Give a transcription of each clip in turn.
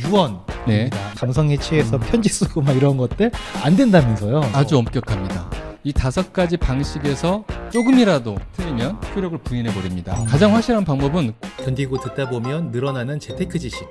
유언입니다. 네. 감성에 취해서 편지 쓰고 막 이런 것들 안 된다면서요? 아주 엄격합니다. 이 5가지 방식에서 조금이라도 틀리면 효력을 부인해 버립니다. 가장 확실한 방법은 견디고 듣다 보면 늘어나는 재테크 지식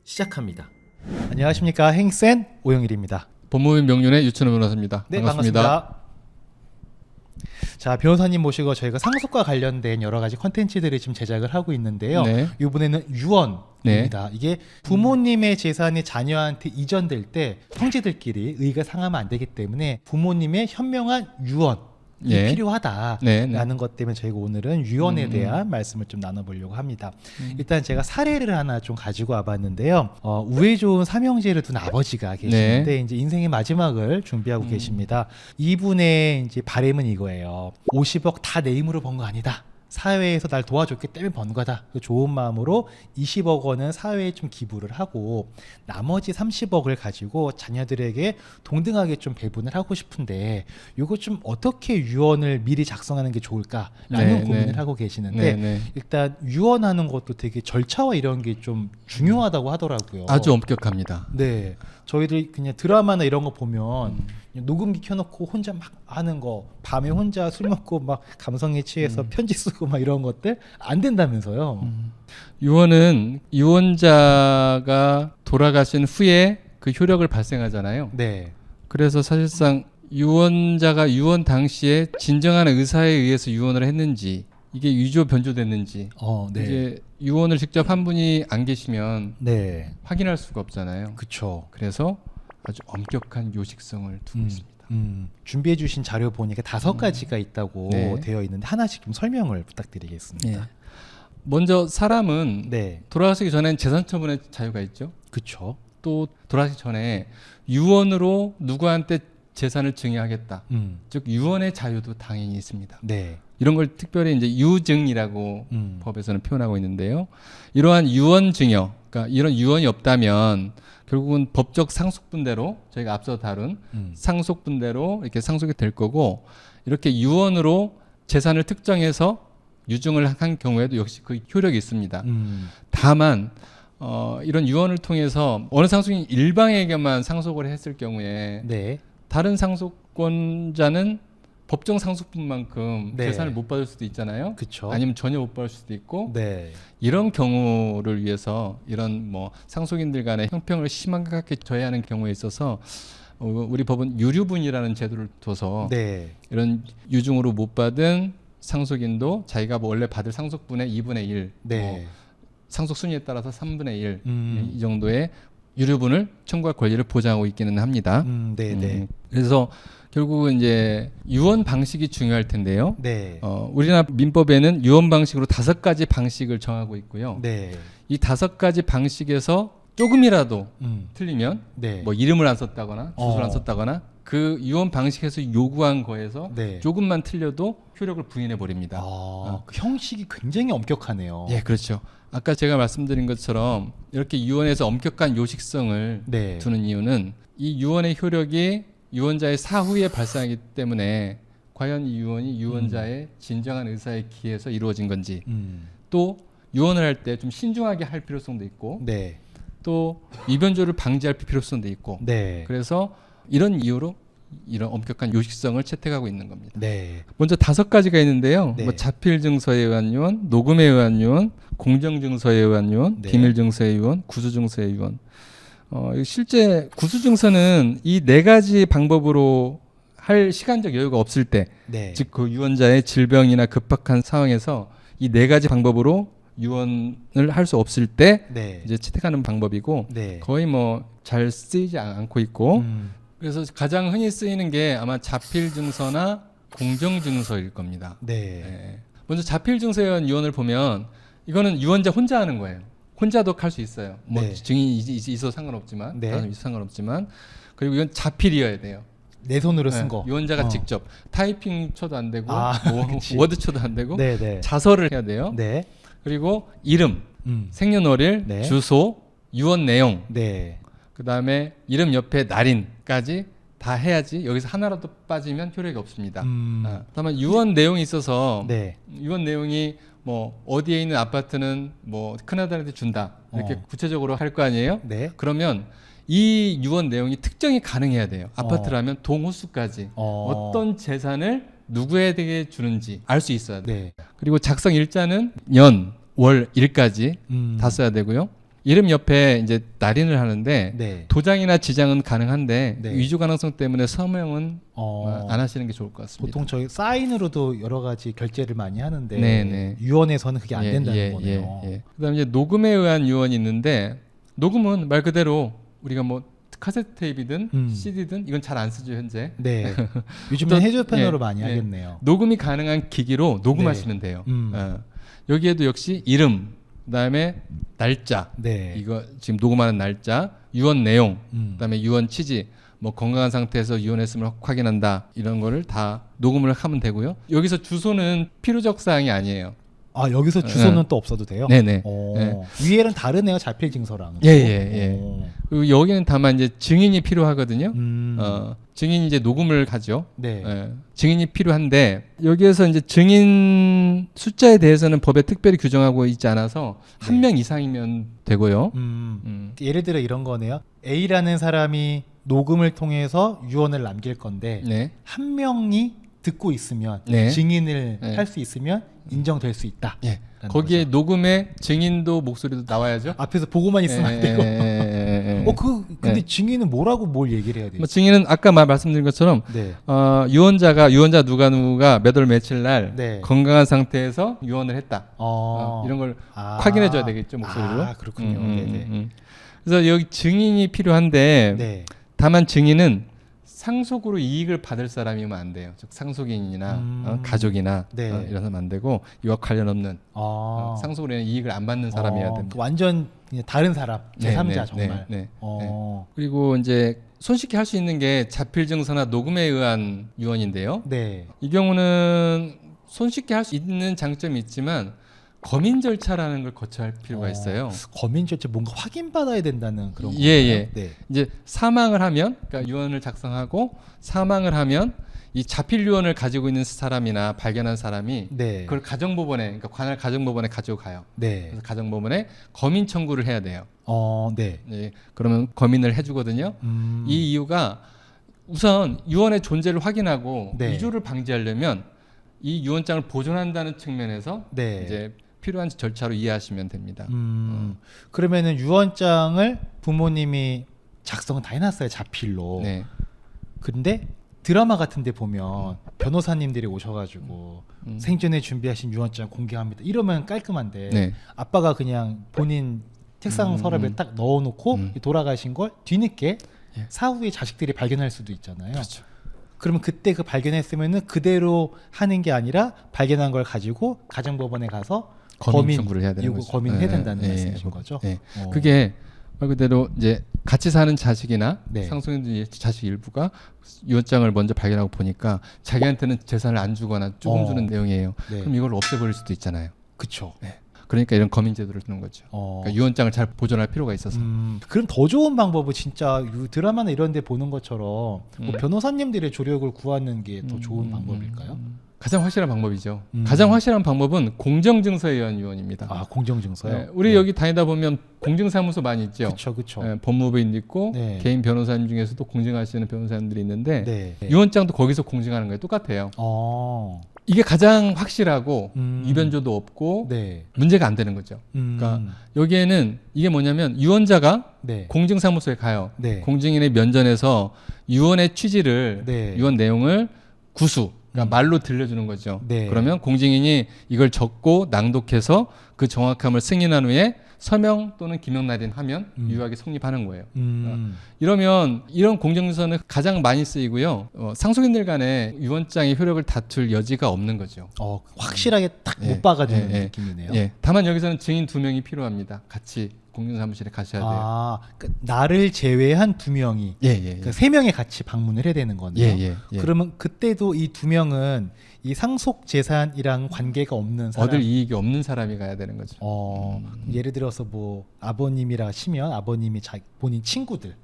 시작합니다. 안녕하십니까, 행센 오영일입니다. 법무법인 명륜의 유천호 변호사입니다. 네, 반갑습니다. 반갑습니다. 자, 변호사님 모시고 저희가 상속과 관련된 여러 가지 컨텐츠들을 지금 제작을 하고 있는데요. 네. 이번에는 유언입니다. 이게 부모님의 재산이 자녀한테 이전될 때 형제들끼리 의의가 상하면 안 되기 때문에 부모님의 현명한 유언이 예. 필요하다라는 것 때문에 저희가 오늘은 유언에 대한 말씀을 좀 나눠보려고 합니다. 일단 제가 사례를 하나 좀 가지고 와봤는데요. 우애 좋은 삼형제를 둔 아버지가 계시는데 이제 인생의 마지막을 준비하고 계십니다. 이분의 이제 바람은 이거예요. 50억 다 내 힘으로 번 거 아니다. 사회에서 날 도와줬기 때문에 번 거다. 그 좋은 마음으로 20억 원은 사회에 좀 기부를 하고 나머지 30억을 가지고 자녀들에게 동등하게 좀 배분을 하고 싶은데 이거 좀 어떻게 유언을 미리 작성하는 게 좋을까라는 고민을 하고 계시는데 일단 유언하는 것도 되게 절차와 이런 게 좀 중요하다고 하더라고요. 아주 엄격합니다. 네, 저희들 그냥 드라마나 이런 거 보면 그냥 녹음기 켜놓고 혼자 막 하는 거, 밤에 혼자 술 먹고 막 감성에 취해서 편지 쓰고 막 이런 것들 안 된다면서요. 유언은 유언자가 돌아가신 후에 그 효력을 발생하잖아요. 네. 그래서 사실상 유언자가 유언 당시에 진정한 의사에 의해서 유언을 했는지 이게 위조 변조됐는지 네. 이제 유언을 직접 한 분이 안 계시면 네. 확인할 수가 없잖아요. 그쵸. 그래서 아주 엄격한 요식성을 두고 있습니다. 준비해 주신 자료 보니까 5가지가 있다고 네. 되어 있는데 하나씩 좀 설명을 부탁드리겠습니다. 예. 먼저 사람은 네. 돌아가시기 전엔 재산 처분의 자유가 있죠. 그쵸. 또 돌아가시기 전에 유언으로 누구한테 재산을 증여하겠다. 즉 유언의 자유도 당연히 있습니다. 네. 이런 걸 특별히 이제 유증이라고 법에서는 표현하고 있는데요. 이러한 유언 증여, 그러니까 이런 유언이 없다면 결국은 법적 상속분대로 저희가 앞서 다룬 상속분대로 이렇게 상속이 될 거고 이렇게 유언으로 재산을 특정해서 유증을 한 경우에도 역시 그 효력이 있습니다. 다만 이런 유언을 통해서 어느 상속인이 일방에게만 상속을 했을 경우에 네. 다른 상속권자는 법정 상속분만큼 네. 재산을 못 받을 수도 있잖아요. 그쵸. 아니면 전혀 못 받을 수도 있고 네. 이런 경우를 위해서 이런 뭐 상속인들 간의 형평을 심하게 저해하는 경우에 있어서 우리 법은 유류분이라는 제도를 둬서 네. 이런 유증으로 못 받은 상속인도 자기가 뭐 원래 받을 상속분의 2분의 1, 네. 뭐 상속 순위에 따라서 3분의 1 이 정도의 유류분을 청구할 권리를 보장하고 있기는 합니다. 네. 네. 그래서 결국은 이제 유언 방식이 중요할 텐데요. 네. 우리나라 민법에는 유언 방식으로 5가지 방식을 정하고 있고요. 네. 이 5가지 방식에서 조금이라도 틀리면 네. 뭐 이름을 안 썼다거나 주소를 안 썼다거나 그 유언 방식에서 요구한 거에서 네. 조금만 틀려도 효력을 부인해 버립니다. 그 형식이 굉장히 엄격하네요. 예, 그렇죠. 아까 제가 말씀드린 것처럼 이렇게 유언에서 엄격한 요식성을 네. 두는 이유는 이 유언의 효력이 유언자의 사후에 발생하기 때문에 과연 이 유언이 유언자의 진정한 의사에 기해서 이루어진 건지 또 유언을 할 때 좀 신중하게 할 필요성도 있고 네. 또 위변조를 방지할 필요성도 있고 네. 그래서 이런 이유로 이런 엄격한 요식성을 채택하고 있는 겁니다. 네. 먼저 5가지가 있는데요. 네. 뭐 자필증서에 의한 유언, 녹음에 의한 유언, 공정증서에 의한 유언, 네. 비밀증서의 유언, 구수증서의 유언. 실제 구수증서는 이 4가지 방법으로 할 시간적 여유가 없을 때, 네. 즉 그 유언자의 질병이나 급박한 상황에서 이 4가지 방법으로 유언을 할 수 없을 때 네. 이제 채택하는 방법이고 네. 거의 뭐 잘 쓰이지 않고 있고 그래서 가장 흔히 쓰이는 게 아마 자필증서나 공정증서일 겁니다. 네. 네. 먼저 자필증서에 의한 유언을 보면 이거는 유언자 혼자 하는 거예요. 혼자도 할 수 있어요. 뭐 네. 증인이 있어도 상관없지만, 네. 다른 사람이 있어도 상관없지만, 그리고 이건 자필이어야 돼요. 내 손으로 쓴 네. 거. 유언자가 직접 타이핑 쳐도 안 되고, 뭐 그치. 워드 쳐도 안 되고, 네, 네. 자서를 해야 돼요. 네. 그리고 이름, 생년월일, 네. 주소, 유언 내용, 네. 그 다음에 이름 옆에 날인까지 다 해야지 여기서 하나라도 빠지면 효력이 없습니다. 다만 유언 내용이 있어서 네. 유언 내용이 뭐 어디에 있는 아파트는 뭐 큰아들한테 준다 이렇게 구체적으로 할 거 아니에요? 네. 그러면 이 유언 내용이 특정이 가능해야 돼요. 아파트라면 동호수까지 어떤 재산을 누구에게 주는지 알 수 있어야 돼요. 네. 그리고 작성 일자는 년, 월, 일까지 다 써야 되고요. 이름 옆에 이제 날인을 하는데 네. 도장이나 지장은 가능한데 네. 위조 가능성 때문에 서명은 안 하시는 게 좋을 것 같습니다. 보통 저희 사인으로도 여러 가지 결제를 많이 하는데 네네. 유언에서는 그게 안 된다는 거네요. 그다음에 이제 녹음에 의한 유언이 있는데 녹음은 말 그대로 우리가 뭐 카세트 테이프든 CD든 이건 잘 안 쓰죠 현재. 네. 요즘은 해저편으로 예, 많이 예. 하겠네요. 녹음이 가능한 기기로 녹음하시면 돼요. 여기에도 역시 이름, 그다음에 날짜, 네. 이거 지금 녹음하는 날짜, 유언 내용, 음. 그다음에 유언 취지, 뭐 건강한 상태에서 유언했음을 확인한다 이런 거를 다 녹음을 하면 되고요. 여기서 주소는 필요적 사항이 아니에요. 아 여기서 주소는 또 없어도 돼요? 네네. 네. 위에는 다르네요. 자필 증서랑. 예예예. 그리고 여기는 다만 이제 증인이 필요하거든요. 증인이 이제 녹음을 하죠. 네. 예, 증인이 필요한데 여기에서 이제 증인 숫자에 대해서는 법에 특별히 규정하고 있지 않아서 한 명 이상이면 되고요. 예를 들어 이런 거네요. A라는 사람이 녹음을 통해서 유언을 남길 건데 네. 한 명이 듣고 있으면 네. 증인을 네. 할 수 있으면 인정될 수 있다. 예. 거기에 녹음에 증인도 목소리도 나와야죠. 앞에서 보고만 있으면 안 되고. 근데 네. 증인은 뭐라고 뭘 얘기를 해야 돼요? 뭐 증인은 아까 말씀드린 것처럼 네. 유언자 누가 몇 월 며칠 날 네. 건강한 상태에서 유언을 했다. 이런 걸 확인해 줘야 되겠죠 목소리로. 아 그렇군요. 네네. 그래서 여기 증인이 필요한데 네. 다만 증인은 상속으로 이익을 받을 사람이면 안 돼요. 즉 상속인이나 가족이나 네. 이런 사람 안 되고 이와 관련 없는 상속으로 인한 이익을 안 받는 사람이어야 됩니다. 완전 그냥 다른 사람, 제3자 네, 네, 정말. 네, 그리고 이제 손쉽게 할 수 있는 게 자필 증서나 녹음에 의한 유언인데요. 네. 이 경우는 손쉽게 할 수 있는 장점이 있지만 검인 절차라는 걸 거쳐야 할 필요가 있어요. 검인 절차 뭔가 확인받아야 된다는 그런 거예요. 예. 네. 이제 사망을 하면, 그러니까 유언을 작성하고 사망을 하면 이 자필 유언을 가지고 있는 사람이나 발견한 사람이 네. 그걸 가정법원에, 그러니까 관할 가정법원에 가지고 가요. 네. 그래서 가정법원에 검인 청구를 해야 돼요. 네. 예, 그러면 검인을 해주거든요. 이 이유가 우선 유언의 존재를 확인하고 네. 위조를 방지하려면 이 유언장을 보존한다는 측면에서 네. 이제 필요한 절차로 이해하시면 됩니다. 그러면은 유언장을 부모님이 작성을 다 해놨어요, 자필로. 네. 근데 드라마 같은데 보면 변호사님들이 오셔가지고 생전에 준비하신 유언장 공개합니다. 이러면 깔끔한데 네. 아빠가 그냥 본인 책상 서랍에 딱 넣어놓고 돌아가신 걸 뒤늦게 예. 사후에 자식들이 발견할 수도 있잖아요. 그렇죠. 그러면 그때 그 발견했으면은 그대로 하는 게 아니라 발견한 걸 가지고 가정법원에 가서 검인 청구를 해야 되는 거죠. 검인해야 된다는 말씀이신 거죠. 네. 그게 말 그대로 이제 같이 사는 자식이나 네. 상속인들 자식 일부가 유언장을 먼저 발견하고 보니까 자기한테는 재산을 안 주거나 조금 주는 내용이에요. 네. 그럼 이걸 없애버릴 수도 있잖아요. 그렇죠. 네. 그러니까 이런 검인 제도를 두는 거죠. 그러니까 유언장을 잘 보존할 필요가 있어서. 그럼 더 좋은 방법은 진짜 드라마나 이런 데 보는 것처럼 뭐 변호사님들의 조력을 구하는 게 더 좋은 방법일까요? 가장 확실한 방법이죠. 가장 확실한 방법은 공정증서에 의한 유언입니다. 아, 공정증서요? 네, 우리 여기 다니다 보면 공증사무소 많이 있죠. 그렇죠. 네, 법무부인 있고 네. 개인 변호사님 중에서도 공증하시는 변호사님들이 있는데 네. 유언장도 거기서 공증하는 거예요. 똑같아요. 어. 이게 가장 확실하고 이변조도 없고 네. 문제가 안 되는 거죠. 그러니까 여기에는 이게 뭐냐면 유언자가 네. 공증사무소에 가요. 네. 공증인의 면전에서 유언의 취지를 네. 유언 내용을 구수 그러니까 말로 들려주는 거죠. 네. 그러면 공증인이 이걸 적고 낭독해서 그 정확함을 승인한 후에 서명 또는 기명 날인하면 유효하게 성립하는 거예요. 이러면 이런 공정서는 가장 많이 쓰이고요. 상속인들 간에 유언장의 효력을 다툴 여지가 없는 거죠. 확실하게 딱 못 박아주는 느낌이네요. 예. 다만 여기서는 증인 2명이 필요합니다. 같이 공증사무실에 가셔야 돼요. 그러니까 나를 제외한 2명이 그러니까 3명이 같이 방문을 해야 되는 거네요. 그러면 그때도 이 2명은 이 상속 재산이랑 관계가 없는 사람, 얻을 이익이 없는 사람이 가야 되는 거죠. 예를 들어서 뭐 아버님이라 치면 아버님이 본인 친구들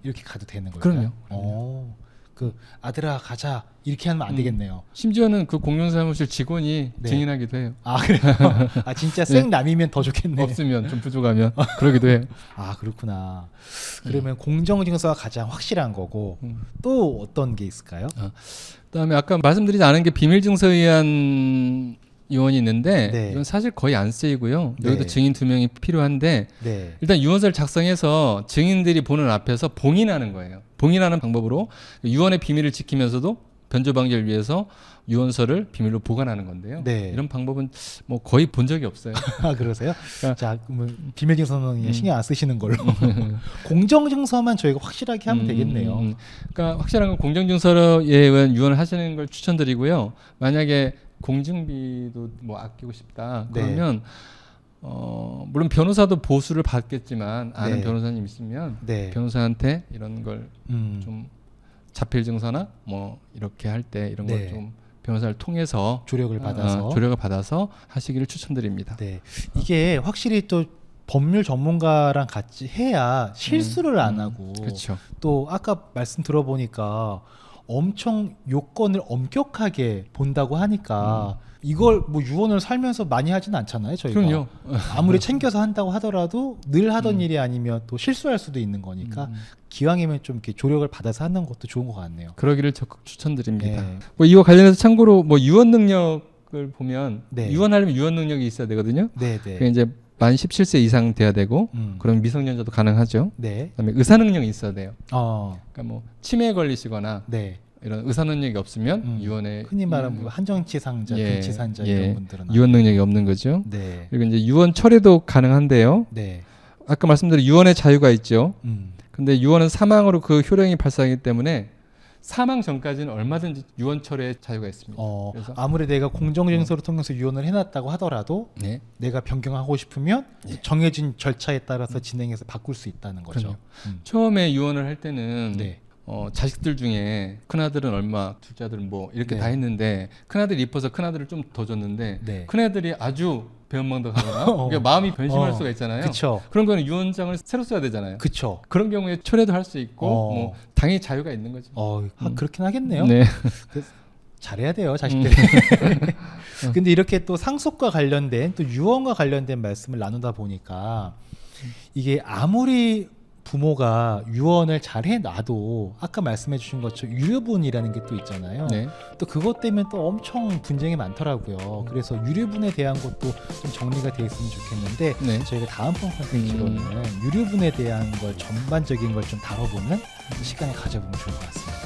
이렇게 가도 되는 거예요. 그럼요. 그 아들아 가자 이렇게 하면 안 되겠네요. 심지어는 그 공용사무실 직원이 네. 증인하기도 해요. 아 그래요? 아 진짜 생남이면 더 좋겠네. 없으면 좀 부족하면 그러기도 해요. 아 그렇구나. 그러면 공정증서가 가장 확실한 거고 또 어떤 게 있을까요? 그다음에 아까 말씀드리지 않은 게 비밀증서에 의한 유언이 있는데 네. 이건 사실 거의 안 쓰이고요. 네. 여기도 증인 2명이 필요한데 네. 일단 유언서를 작성해서 증인들이 보는 앞에서 봉인하는 거예요. 봉인하는 방법으로 유언의 비밀을 지키면서도 변조 방지를 위해서 유언서를 비밀로 보관하는 건데요. 네. 이런 방법은 뭐 거의 본 적이 없어요. 아 그러세요? 그러니까- 자, 비밀증서는 신경 안 쓰시는 걸로. 공정증서만 저희가 확실하게 하면 되겠네요. 그러니까 확실한 건 공정증서에 의한 유언을 하시는 걸 추천드리고요. 만약에 공증비도 뭐 아끼고 싶다 네. 그러면 물론 변호사도 보수를 받겠지만 아는 네. 변호사님 있으면 네. 변호사한테 이런 걸 좀 자필 증서나 뭐 이렇게 할 때 이런 네. 걸 좀 변호사를 통해서 조력을 받아서. 조력을 받아서 하시기를 추천드립니다. 네. 이게 확실히 또 법률 전문가랑 같이 해야 실수를 안 하고 그렇죠. 또 아까 말씀 들어보니까 엄청 요건을 엄격하게 본다고 하니까 이걸 뭐 유언을 살면서 많이 하진 않잖아요, 저희가. 그럼요. 아무리 챙겨서 한다고 하더라도 늘 하던 일이 아니면 또 실수할 수도 있는 거니까 기왕이면 좀 이렇게 조력을 받아서 하는 것도 좋은 것 같네요. 그러기를 적극 추천드립니다. 네. 뭐 이와 관련해서 참고로 뭐 유언 능력을 보면 네. 유언하려면 유언 능력이 있어야 되거든요. 네, 그게 네. 이제 만 17세 이상 돼야 되고 음. 그럼 미성년자도 가능하죠. 네. 그다음에 의사 능력이 있어야 돼요. 어. 그러니까 뭐 치매에 걸리시거나 네. 이런 의사 능력이 없으면 유언에 흔히 말하는 뭐 한정치상자, 예, 근치산자 예. 이런 분들은 유언 능력이 없는 거죠. 네. 그리고 이제 유언 철회도 가능한데요. 네. 아까 말씀드린 유언의 자유가 있죠. 음. 근데 유언은 사망으로 그 효력이 발생하기 때문에 사망 전까지는 얼마든지 유언 철회의 자유가 있습니다. 그래서 아무리 내가 공정증서를 통해서 유언을 해놨다고 하더라도 네. 내가 변경하고 싶으면 정해진 절차에 따라서 진행해서 바꿀 수 있다는 거죠. 그럼요. 처음에 유언을 할 때는 네. 자식들 중에 큰아들은 얼마, 둘째아들은 뭐 이렇게 네. 다 했는데 큰아들이 이뻐서 큰아들을 좀 더 줬는데 네. 큰애들이 아주 배은망덕하거나 그러니까 마음이 변심할 수가 있잖아요. 그쵸. 그런 거는 유언장을 새로 써야 되잖아요. 그쵸. 그런 경우에 철회도 할 수 있고 뭐 당연히 자유가 있는 거죠. 그렇긴 하겠네요. 네. 잘해야 돼요, 자식들이. 근데 이렇게 또 상속과 관련된 또 유언과 관련된 말씀을 나누다 보니까 이게 아무리 부모가 유언을 잘 해놔도 아까 말씀해 주신 것처럼 유류분이라는 게 또 있잖아요. 네. 또 그것 때문에 또 엄청 분쟁이 많더라고요. 그래서 유류분에 대한 것도 좀 정리가 돼 있으면 좋겠는데 네. 저희가 다음번 콘텐츠로는 유류분에 대한 걸 전반적인 걸 좀 다뤄보는 시간을 가져보면 좋을 것 같습니다.